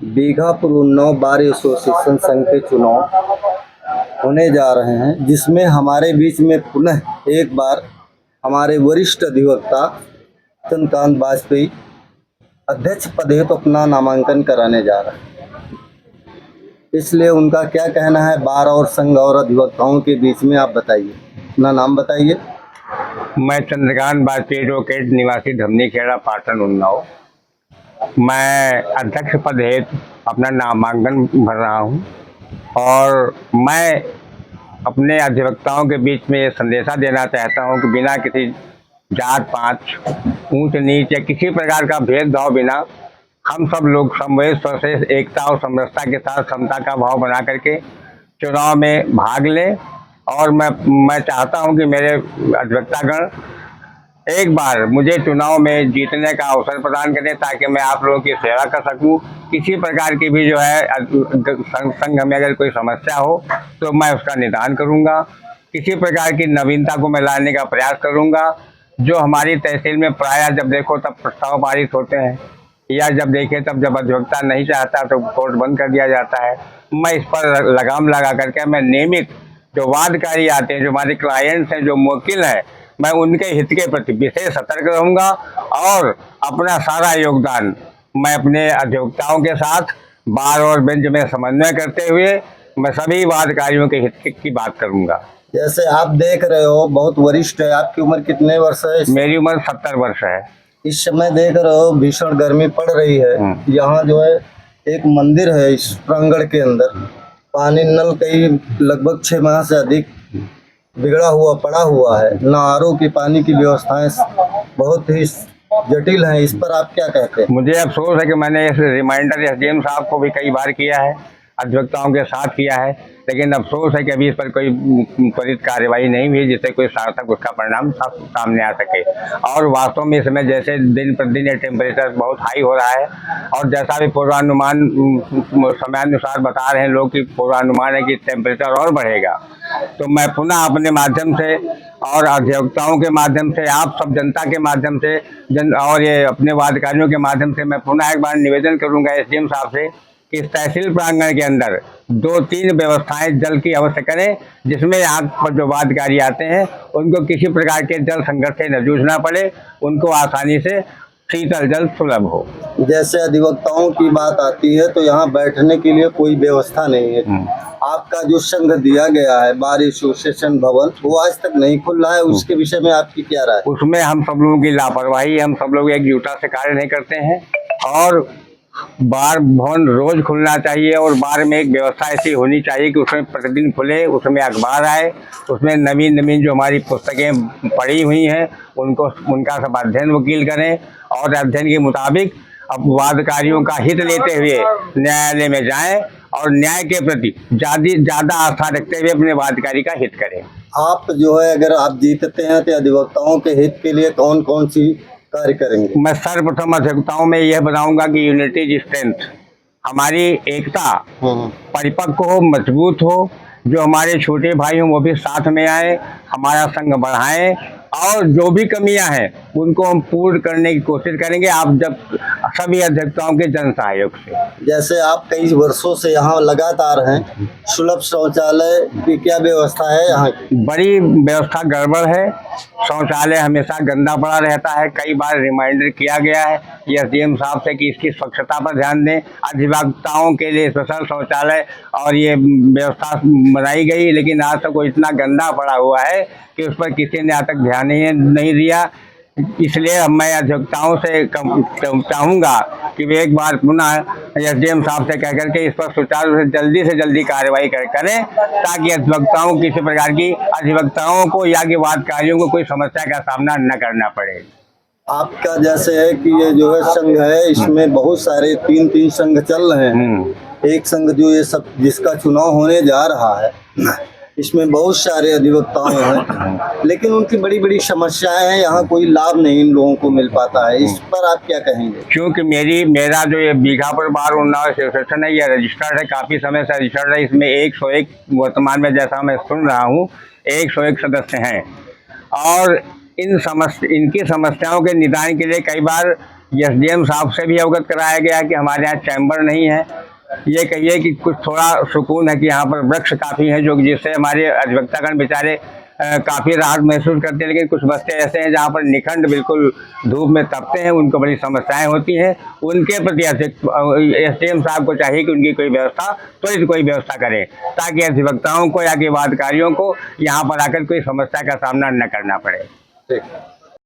Bighapur Unnao bar association संघ के चुनाव होने जा रहे हैं, जिसमें हमारे बीच में पुनः एक बार हमारे वरिष्ठ अधिवक्ता चंद्रकांत वाजपेयी अध्यक्ष पद हेतु अपना नामांकन कराने जा रहे हैं। इसलिए उनका क्या कहना है बार और संघ और अधिवक्ताओं के बीच में, आप बताइए, अपना नाम बताइए। मैं चंद्रकांत वाजपेयी एडवोकेट निवासी धमनी खेड़ा पाटन उन्नाव। मैं अध्यक्ष पद हेतु अपना नामांकन भर रहा हूं और मैं अपने अधिवक्ताओं के बीच में ये संदेशा देना चाहता हूं कि बिना किसी जात पात, ऊंच नीच या किसी प्रकार का भेदभाव बिना हम सब लोग समवेश से एकता और समरसता के साथ समता का भाव बना करके चुनाव में भाग लें। और मैं चाहता हूं कि मेरे अधिवक्तागण एक बार मुझे चुनाव में जीतने का अवसर प्रदान करें ताकि मैं आप लोगों की सेवा कर सकूं। किसी प्रकार की भी जो है संघ में अगर कोई समस्या हो तो मैं उसका निदान करूंगा। किसी प्रकार की नवीनता को मैं लाने का प्रयास करूंगा। जो हमारी तहसील में प्रायः जब देखो तब प्रस्ताव पारित होते हैं या जब देखे तब जब अधिवक्ता नहीं चाहता तो कोर्ट बंद कर दिया जाता है। मैं इस पर लगाम लगा करके मैं नियमित जो वादकारी आते हैं, जो हमारे क्लाइंट्स हैं, जो मुवक्किल हैं, मैं उनके हित के प्रति विशेष सतर्क रहूंगा और अपना सारा योगदान मैं अपने अधिवक्ताओं के साथ बार और बेंच में समन्वय करते हुए मैं सभी वादकारियों के हित की बात करूंगा। जैसे आप देख रहे हो बहुत वरिष्ठ है, आपकी उम्र कितने वर्ष है? मेरी उम्र 70 वर्ष है। इस समय देख रहे हो भीषण गर्मी पड़ रही है। यहाँ जो है एक मंदिर है, इस प्रांगण के अंदर पानी नल कई लगभग 6 माह से अधिक बिगड़ा हुआ पड़ा हुआ है। न आरओ की पानी की व्यवस्थाएं बहुत ही जटिल हैं। इस पर आप क्या कहते हैं? मुझे अफसोस है कि मैंने इस रिमाइंडर एसडीएम साहब को भी कई बार किया है, अधिवक्ताओं के साथ किया है, लेकिन अफसोस है कि अभी इस पर कोई त्वरित कार्रवाई नहीं हुई जिससे कोई सार्थक उसका परिणाम सामने आ सके। और वास्तव में इसमें जैसे दिन प्रतिदिन ये टेम्परेचर बहुत हाई हो रहा है और जैसा भी पूर्वानुमान समयानुसार बता रहे हैं लोग कि पूर्वानुमान है कि टेम्परेचर और बढ़ेगा, तो मैं पुनः अपने माध्यम से और अधिवक्ताओं के माध्यम से, आप सब जनता के माध्यम से और ये अपने वादकारियों के माध्यम से मैं पुनः एक बार निवेदन करूंगा एसडीएम साहब से कि इस तहसील प्रांगण के अंदर 2-3 व्यवस्थाएं जल की अवश्य करें, जिसमें यहाँ पर जो वादकारी आते हैं उनको किसी प्रकार के जल संकट से न जूझना पड़े, उनको आसानी से शीतल जल सुलभ हो। जैसे अधिवक्ताओं की बात आती है तो यहाँ बैठने के लिए कोई व्यवस्था नहीं है। आपका जो संघ दिया गया है बार एसोसिएशन भवन, वो आज तक नहीं खुल रहा है, उसके विषय में आपकी क्या राय? उसमें हम सब लोगों की लापरवाही, हम सब लोग एकजुटता से कार्य नहीं करते हैं और बार भवन रोज खुलना चाहिए और बार में एक व्यवस्था ऐसी होनी चाहिए कि उसमें प्रतिदिन खुले, उसमें अखबार आए, उसमें नवीन जो हमारी पुस्तकें पड़ी हुई हैं उनका सब अध्ययन वकील करें और अध्ययन के मुताबिक अब वादकारियों का हित लेते हुए न्यायालय में जाएं और न्याय के प्रति ज़्यादा आस्था रखते हुए अपने वादकारी का हित करें। आप जो है अगर आप जीतते हैं तो अधिवक्ताओं के हित के लिए कौन कौन सी कार्य करेंगे? मैं सर्वप्रथम अधिवक्ताओं में यह बताऊंगा कि यूनिटी इज स्ट्रेंथ, हमारी एकता परिपक्व हो, मजबूत हो, जो हमारे छोटे भाई हों वो भी साथ में आए, हमारा संघ बढ़ाएं और जो भी कमियां हैं उनको हम पूर्ण करने की कोशिश करेंगे, आप जब सभी अधिवक्ताओं के जन सहयोग से। जैसे आप कई वर्षों से यहाँ लगातार हैं, सुलभ शौचालय की क्या व्यवस्था है यहाँ की? बड़ी व्यवस्था गड़बड़ है, शौचालय हमेशा गंदा पड़ा रहता है। कई बार रिमाइंडर किया गया है एसडीएम साहब से कि इसकी स्वच्छता पर ध्यान दें। अधिवक्ताओं के लिए स्पेशल शौचालय और ये व्यवस्था बनाई गई, लेकिन आज तक वो इतना गंदा पड़ा हुआ है कि उस पर किसी ने आज तक ध्यान नहीं दिया। इसलिए मैं अधिवक्ताओं से चाहूँगा कि वे एक बार पुनः एसडीएम साहब से कह करके इस पर सुचारू से जल्दी कार्रवाई करें ताकि अधिवक्ताओं किसी प्रकार की अधिवक्ताओं को या कि वादकारियों को कोई समस्या का सामना न करना पड़े। आपका जैसे है कि ये जो है संघ है, इसमें बहुत सारे 3 संघ चल रहे हैं। एक संघ जो ये सब जिसका चुनाव होने जा रहा है, इसमें बहुत सारे अधिवक्ताएं हैं, लेकिन उनकी बड़ी बड़ी समस्याएं हैं, यहाँ कोई लाभ नहीं इन लोगों को मिल पाता है। इस पर आप क्या कहेंगे? क्योंकि मेरा जो ये बीघापुर बार उन्नाव एसोसिएशन है, ये रजिस्टर्ड है, काफ़ी समय से रजिस्टर्ड है। इसमें 101 वर्तमान में जैसा मैं सुन रहा हूँ 101 सदस्य हैं और इनकी समस्याओं के निदान के लिए कई बार एसडीएम साहब से भी अवगत कराया गया कि हमारे यहाँ चैम्बर नहीं है। ये कहिए कि कुछ थोड़ा सुकून है कि यहाँ पर वृक्ष काफ़ी हैं, जो जिससे हमारे अधिवक्तागण बेचारे काफ़ी राहत महसूस करते हैं। लेकिन कुछ बस्ते ऐसे हैं जहाँ पर निखंड बिल्कुल धूप में तपते हैं, उनको बड़ी समस्याएं होती हैं। उनके प्रति एसडीएम साहब को चाहिए कि उनकी कोई व्यवस्था, त्वरित कोई व्यवस्था करें, ताकि अधिवक्ताओं को या के वादकारियों को यहाँ पर आकर कोई समस्या का सामना न करना पड़े। ठीक।